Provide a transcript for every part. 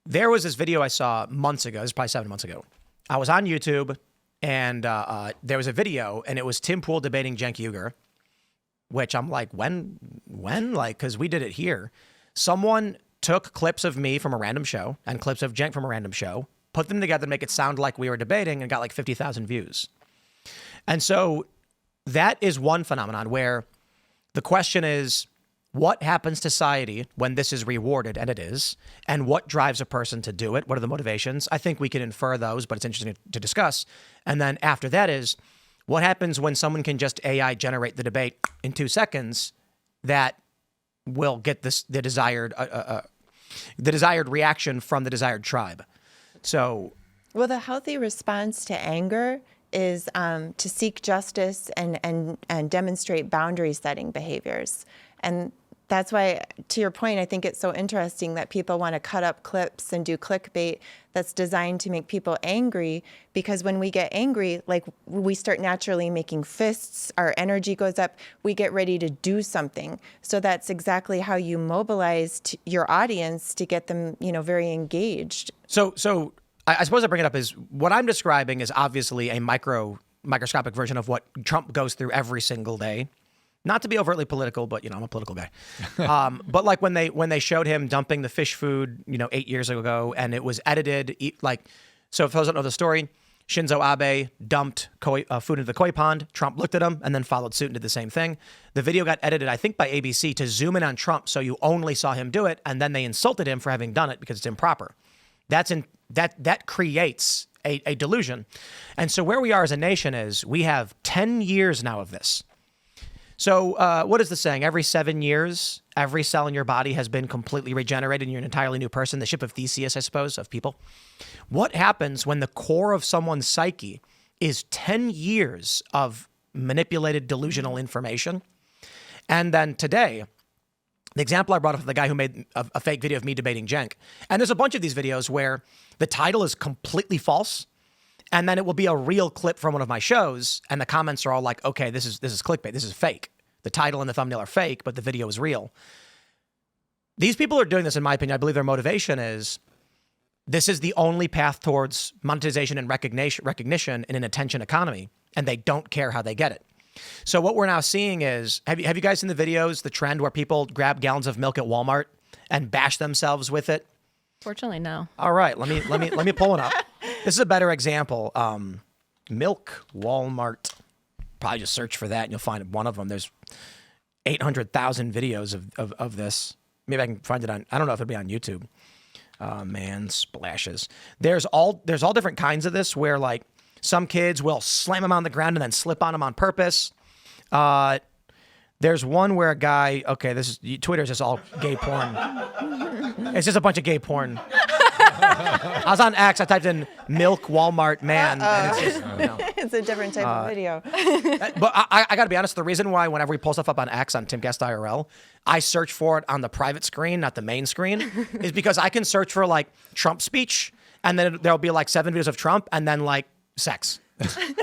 there was this video I saw months ago. This is probably 7 months ago. I was on YouTube, and there was a video, and it was Tim Pool debating Cenk Uygur, which I'm like, when? Like, because we did it here. Someone took clips of me from a random show and clips of Cenk from a random show, put them together to make it sound like we were debating, and got like 50,000 views. And so that is one phenomenon where the question is, what happens to society when this is rewarded, and it is, and what drives a person to do it? What are the motivations? I think we can infer those, but it's interesting to discuss. And then after that is, what happens when someone can just AI generate the debate in 2 seconds that will get the desired reaction from the desired tribe? So, well, the healthy response to anger is to seek justice and demonstrate boundary setting behaviors. And that's why, to your point, I think it's so interesting that people want to cut up clips and do clickbait that's designed to make people angry, because when we get angry, like, we start naturally making fists, our energy goes up, we get ready to do something. So that's exactly how you mobilize your audience to get them, very engaged. So I suppose I bring it up is what I'm describing is obviously a microscopic version of what Trump goes through every single day. Not to be overtly political, but I'm a political guy. But like when they showed him dumping the fish food, 8 years ago, and it was edited, so if those don't know the story, Shinzo Abe dumped food into the koi pond. Trump looked at him and then followed suit and did the same thing. The video got edited, I think, by ABC to zoom in on Trump, so you only saw him do it, and then they insulted him for having done it because it's improper. That creates a delusion. And so where we are as a nation is we have 10 years now of this. So what is the saying? Every 7 years, every cell in your body has been completely regenerated and you're an entirely new person. The ship of Theseus, I suppose, of people. What happens when the core of someone's psyche is 10 years of manipulated delusional information? And then today, the example I brought up of the guy who made a fake video of me debating Cenk. And there's a bunch of these videos where the title is completely false. And then it will be a real clip from one of my shows, and the comments are all like, okay, this is clickbait, this is fake. The title and the thumbnail are fake, but the video is real. These people are doing this, in my opinion. I believe their motivation is this is the only path towards monetization and recognition in an attention economy, and they don't care how they get it. So what we're now seeing is, have you guys seen the videos, the trend where people grab gallons of milk at Walmart and bash themselves with it? Fortunately, no. All right, let me pull it up. This is a better example. Milk Walmart. Probably just search for that and you'll find one of them. There's 800,000 videos of this. Maybe I can find it on, I don't know if it'll be on YouTube. Man, splashes. There's all different kinds of this where like some kids will slam them on the ground and then slip on them on purpose. There's one where a guy, Twitter's just all gay porn. It's just a bunch of gay porn. I was on X, I typed in milk Walmart man. And it's just, It's a different type of video. But I got to be honest, the reason why whenever we pull stuff up on X, on Tim Guest IRL, I search for it on the private screen, not the main screen, is because I can search for like Trump speech, and then there'll be like 7 videos of Trump, and then like sex.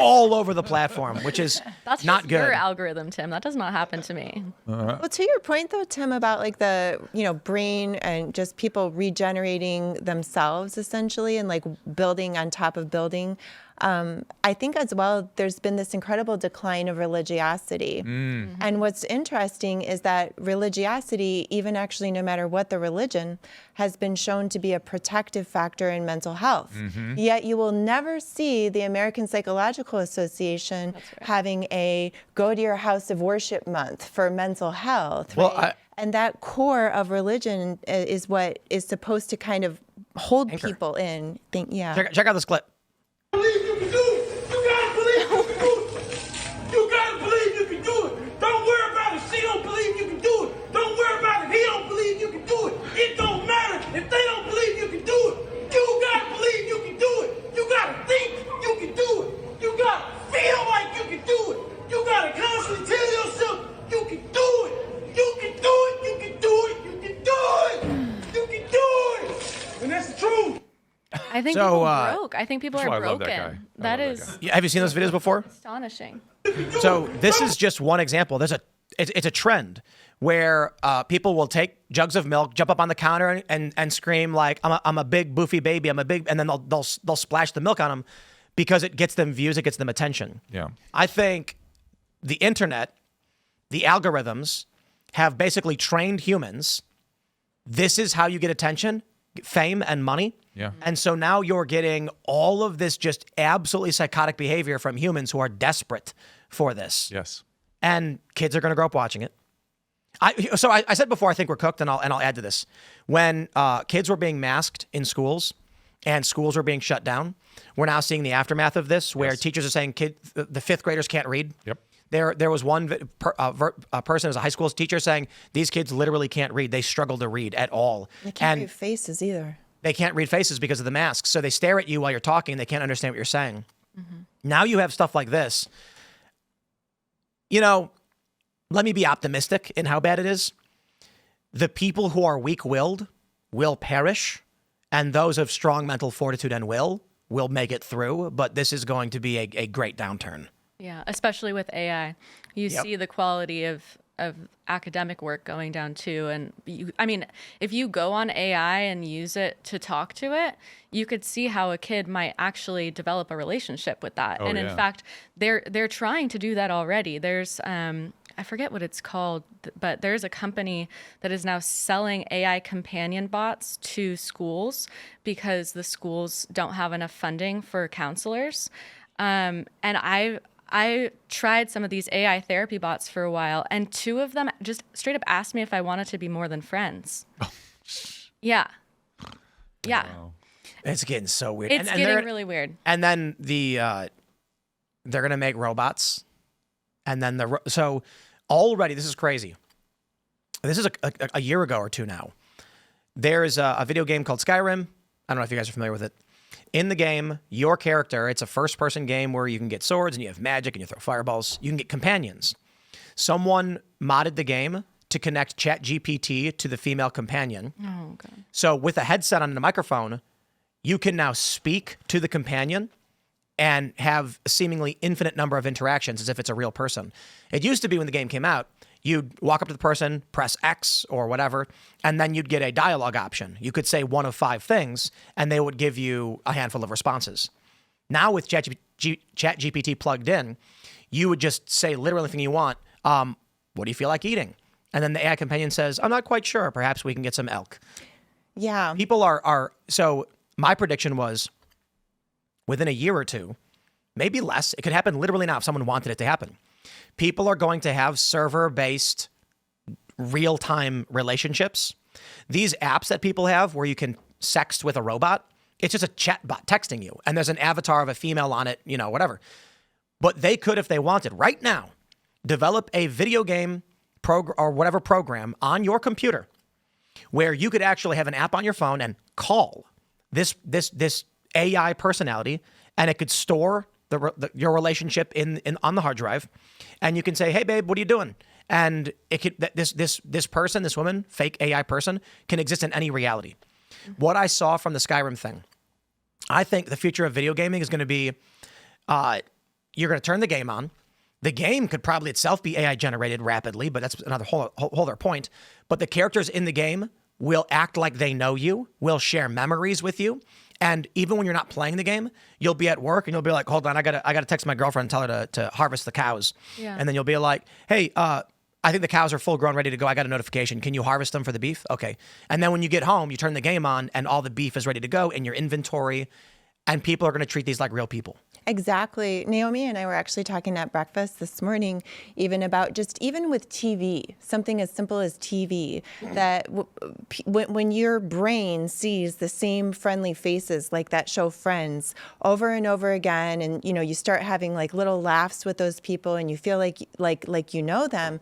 All over the platform, which is That's not just good. your algorithm, Tim. That does not happen to me. Well, to your point, though, Tim, about like the brain and just people regenerating themselves essentially, and like building on top of building. I think as well, there's been this incredible decline of religiosity. And what's interesting is that religiosity, even actually no matter what the religion, has been shown to be a protective factor in mental health. Yet you will never see the American Psychological Association having a go to your house of worship month for mental health. Well, right? And that core of religion is what is supposed to kind of hold Anchor. people in. Check out this clip. Believe you can do it. You gotta believe you can do it. You gotta believe you can do it. Don't worry about it. She don't believe you can do it. Don't worry about it. He don't believe you can do it. It don't matter if they don't believe you can do it. You gotta believe you can do it. You gotta think you can do it. You gotta feel like you can do it. You gotta constantly tell yourself you can do it. You can do it. You can do it. You can do it. You can do it. And that's the truth. I think So, people broke. I think people that's are why I love broken. that guy. That I love is that Have you seen those videos before? astonishing. So this is just one example. There's a it's a trend where people will take jugs of milk, jump up on the counter, and scream like, "I'm a big boofy baby. I'm a big," and then they'll splash the milk on them because it gets them views, it gets them attention. Yeah. I think the internet, the algorithms, have basically trained humans. This is how you get attention, fame, and money. Yeah. And so now you're getting all of this just absolutely psychotic behavior from humans who are desperate for this. Yes. And kids are going to grow up watching it. I said before, I think we're cooked, and I'll add to this. When kids were being masked in schools and schools were being shut down, we're now seeing the aftermath of this, where teachers are saying the fifth graders can't read. Yep. There was one person as a high school teacher saying these kids literally can't read. They struggle to read at all. They can't read faces either. They can't read faces because of the masks. So they stare at you while you're talking. They can't understand what you're saying. Mm-hmm. Now you have stuff like this. You know, let me be optimistic in how bad it is. The people who are weak-willed will perish, and those of strong mental fortitude and will make it through. But this is going to be a great downturn. Yeah, especially with AI. You Yep. see the quality of academic work going down too. And if you go on AI and use it to talk to it, you could see how a kid might actually develop a relationship with that. Oh, and in yeah. fact, they're trying to do that already. There's I forget what it's called, but there's a company that is now selling AI companion bots to schools because the schools don't have enough funding for counselors. And I tried some of these AI therapy bots for a while, and two of them just straight up asked me if I wanted to be more than friends. Yeah. Yeah. Wow. It's getting so weird. It's getting really weird. And then they're going to make robots. And then so already, this is crazy. This is a year ago or two now. There's a video game called Skyrim. I don't know if you guys are familiar with it. In the game, your character, it's a first-person game where you can get swords and you have magic and you throw fireballs. You can get companions. Someone modded the game to connect ChatGPT to the female companion. Oh, God. So with a headset on a microphone, you can now speak to the companion and have a seemingly infinite number of interactions as if it's a real person. It used to be when the game came out, you'd walk up to the person, press X or whatever, and then you'd get a dialogue option. You could say one of 5 things, and they would give you a handful of responses. Now with ChatGPT plugged in, you would just say literally anything you want. What do you feel like eating? And then the AI companion says, I'm not quite sure. Perhaps we can get some elk. Yeah. People are so my prediction was within a year or two, maybe less, it could happen literally now if someone wanted it to happen. People are going to have server-based real-time relationships. These apps that people have where you can sext with a robot, it's just a chat bot texting you, and there's an avatar of a female on it, whatever. But they could, if they wanted, right now, develop a video game or whatever program on your computer where you could actually have an app on your phone and call this AI personality, and it could store your relationship on the hard drive, and you can say, "Hey, babe, what are you doing?" And it could this person, this woman, fake AI person, can exist in any reality. What I saw from the Skyrim thing, I think the future of video gaming is going to be, you're going to turn the game on. The game could probably itself be AI generated rapidly, but that's another whole other point. But the characters in the game will act like they know you, will share memories with you. And even when you're not playing the game, you'll be at work and you'll be like, hold on, I gotta text my girlfriend and tell her to harvest the cows. Yeah. And then you'll be like, hey, I think the cows are full grown, ready to go. I got a notification. Can you harvest them for the beef? Okay. And then when you get home, you turn the game on and all the beef is ready to go in your inventory. And people are going to treat these like real people. Exactly. Naomi and I were actually talking at breakfast this morning, even about even with TV, something as simple as TV, that when your brain sees the same friendly faces like that show Friends over and over again, and you start having like little laughs with those people, and you feel like you know them,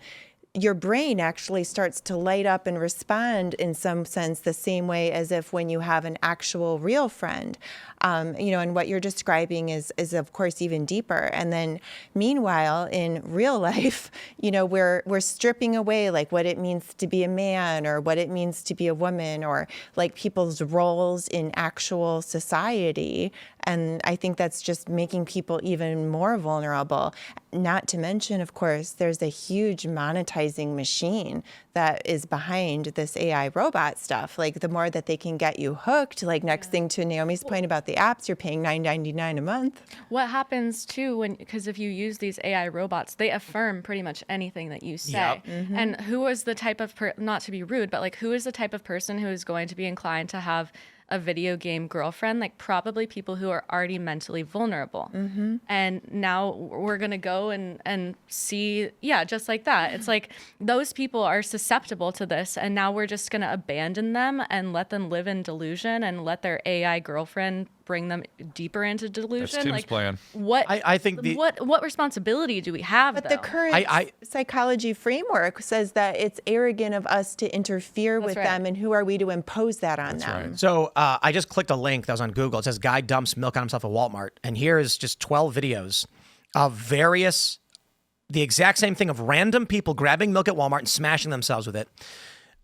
your brain actually starts to light up and respond in some sense the same way as if when you have an actual real friend. And what you're describing is of course even deeper. And then meanwhile, in real life, we're stripping away like what it means to be a man or what it means to be a woman or like people's roles in actual society. And I think that's just making people even more vulnerable. Not to mention, of course, there's a huge monetization advertising machine that is behind this AI robot stuff. Like the more that they can get you hooked, like next thing to Naomi's point about the apps, you're paying $9.99 a month. What happens too because if you use these AI robots, they affirm pretty much anything that you say. And who is the type of not to be rude, but like who is the type of person who is going to be inclined to have a video game girlfriend? Like probably people who are already mentally vulnerable. And now we're going to go and see, just like that. It's like those people are susceptible to this. And now we're just going to abandon them and let them live in delusion and let their AI girlfriend bring them deeper into delusion. That's Tim's like plan. What I think what responsibility do we have? But though? the current psychology framework says that it's arrogant of us to interfere with them, and who are we to impose that on them? right. So I just clicked a link that was on Google. It says guy dumps milk on himself at Walmart. And here is just 12 videos of the exact same thing of random people grabbing milk at Walmart and smashing themselves with it.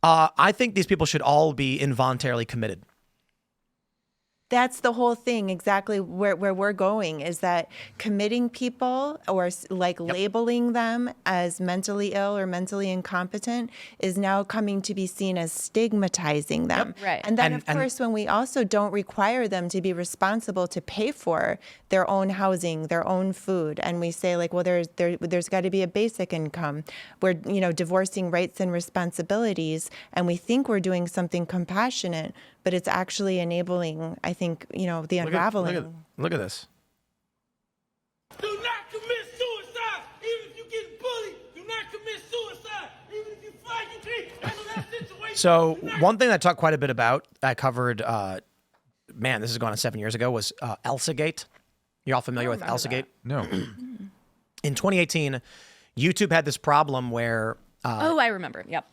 I think these people should all be involuntarily committed. That's the whole thing, exactly where we're going, is that committing people or like labeling them as mentally ill or mentally incompetent is now coming to be seen as stigmatizing them. Right. And then, of course, when we also don't require them to be responsible to pay for their own housing, their own food, and we say like, well, there's got to be a basic income. We're, divorcing rights and responsibilities, and we think we're doing something compassionate, but it's actually enabling, I think, the unraveling. Look at this. Do not commit suicide, even if you get bullied. Do not commit suicide, even if you feel like you can't handle that situation. So one thing that I talked quite a bit about, I covered, this is going on 7 years ago, was Elsagate. You all familiar with Elsagate? No. In 2018, YouTube had this problem where I remember. Yep.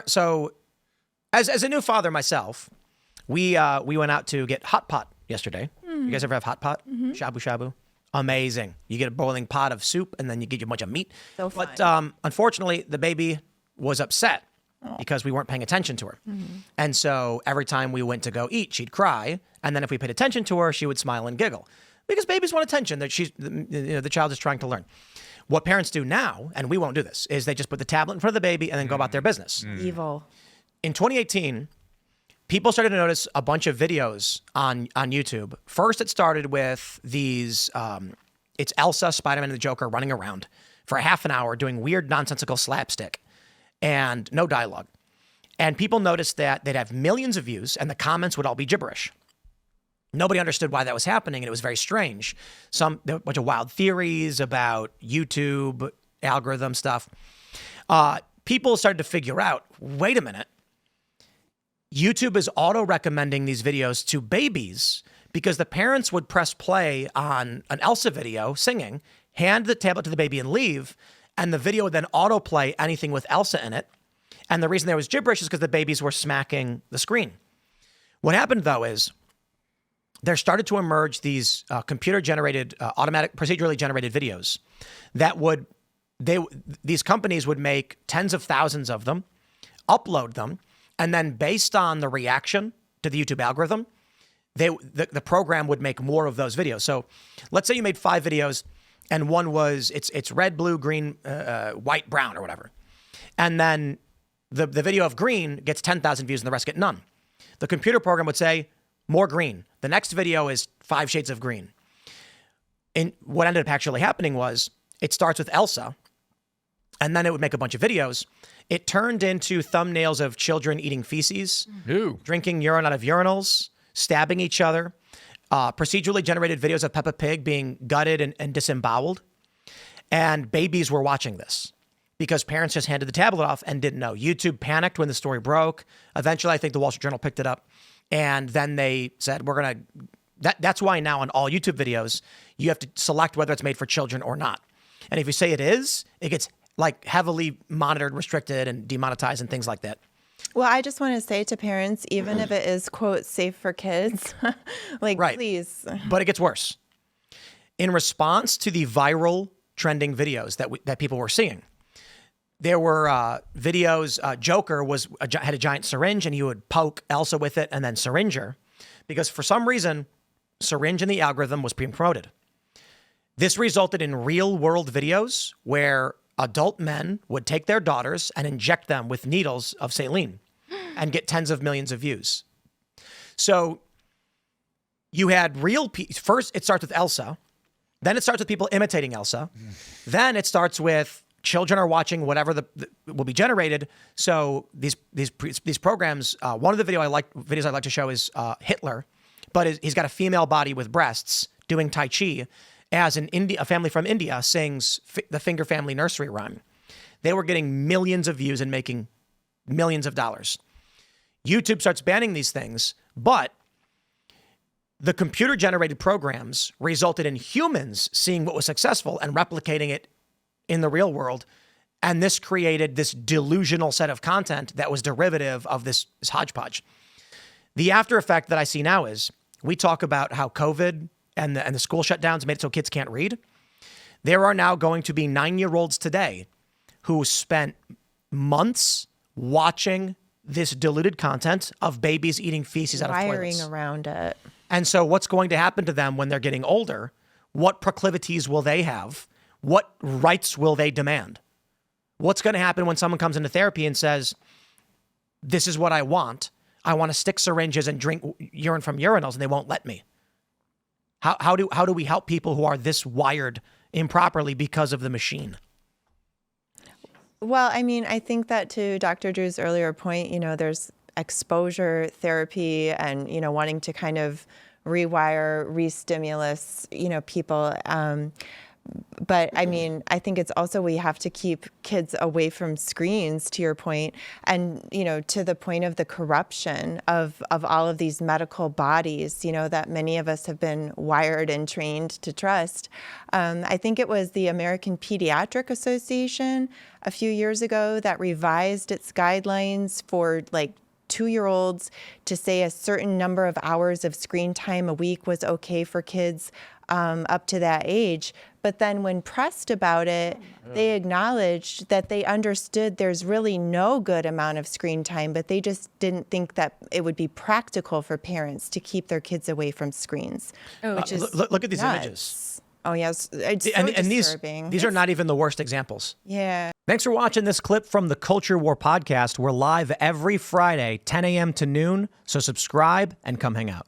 So as a new father myself, we went out to get hot pot yesterday. You guys ever have hot pot? Shabu shabu? Amazing. You get a boiling pot of soup and then you get a bunch of meat. So fun. But unfortunately, the baby was upset because we weren't paying attention to her. And so every time we went to go eat, she'd cry. And then if we paid attention to her, she would smile and giggle. Because babies want attention. That the child is trying to learn. What parents do now, and we won't do this, is they just put the tablet in front of the baby and then go about their business. Evil. In 2018, people started to notice a bunch of videos on YouTube. First, it started with these, it's Elsa, Spider-Man, and the Joker running around for a half an hour doing weird, nonsensical slapstick and no dialogue. And people noticed that they'd have millions of views and the comments would all be gibberish. Nobody understood why that was happening, and it was very strange. There were a bunch of wild theories about YouTube, algorithm stuff. People started to figure out, wait a minute, YouTube is auto-recommending these videos to babies because the parents would press play on an Elsa video singing, hand the tablet to the baby and leave, and the video would then autoplay anything with Elsa in it. And the reason there was gibberish is because the babies were smacking the screen. What happened, though, is there started to emerge these computer-generated, automatic, procedurally generated videos that these companies would make tens of thousands of them, upload them, and then based on the reaction to the YouTube algorithm, the program would make more of those videos. So let's say you made 5 videos and one was, it's red, blue, green, white, brown, or whatever. And then the video of green gets 10,000 views and the rest get none. The computer program would say, more green. The next video is 5 shades of green. And what ended up actually happening was it starts with Elsa, and then it would make a bunch of videos. It turned into thumbnails of children eating feces, drinking urine out of urinals, stabbing each other, procedurally generated videos of Peppa Pig being gutted and disemboweled. And babies were watching this because parents just handed the tablet off and didn't know. YouTube panicked when the story broke. Eventually, I think the Wall Street Journal picked it up. And then they said, that's why now on all YouTube videos, you have to select whether it's made for children or not. And if you say it is, it gets like heavily monitored, restricted, and demonetized and things like that. Well, I just want to say to parents, even if it is, quote, safe for kids, please. But it gets worse. In response to the viral trending videos that people were seeing, there were videos. Joker had a giant syringe, and he would poke Elsa with it, and then syringe her, because for some reason, syringe in the algorithm was being promoted. This resulted in real-world videos where adult men would take their daughters and inject them with needles of saline and get tens of millions of views. So you had first it starts with Elsa, then it starts with people imitating Elsa, then it starts with children are watching whatever will be generated. So these programs, one of the videos I like to show is Hitler, but he's got a female body with breasts doing Tai Chi as a family from India sings the Finger Family nursery rhyme. They were getting millions of views and making millions of dollars. YouTube starts banning these things, but the computer-generated programs resulted in humans seeing what was successful and replicating it in the real world. And this created this delusional set of content that was derivative of this hodgepodge. The after effect that I see now is we talk about how COVID and the school shutdowns made it so kids can't read. There are now going to be 9-year-olds today who spent months watching this diluted content of babies eating feces out of toilets. Wiring around it. And so what's going to happen to them when they're getting older? What proclivities will they have? What rights will they demand? What's going to happen when someone comes into therapy and says, this is what I want. I want to stick syringes and drink urine from urinals, and they won't let me. How do we help people who are this wired improperly because of the machine? Well, I mean, I think that to Dr. Drew's earlier point, there's exposure therapy and, wanting to kind of rewire, re-stimulus, people. But I mean, I think it's also we have to keep kids away from screens, to your point, and to the point of the corruption of all of these medical bodies, that many of us have been wired and trained to trust. I think it was the American Pediatric Association a few years ago that revised its guidelines for 2-year-olds to say a certain number of hours of screen time a week was okay for kids up to that age. But then when pressed about it, they acknowledged that they understood there's really no good amount of screen time, but they just didn't think that it would be practical for parents to keep their kids away from screens. Which is look at these nuts. images. Oh, yes. It's so and disturbing. these are not even the worst examples. Yeah. Thanks for watching this clip from the Culture War podcast. We're live every Friday, 10 a.m. to noon. So subscribe and come hang out.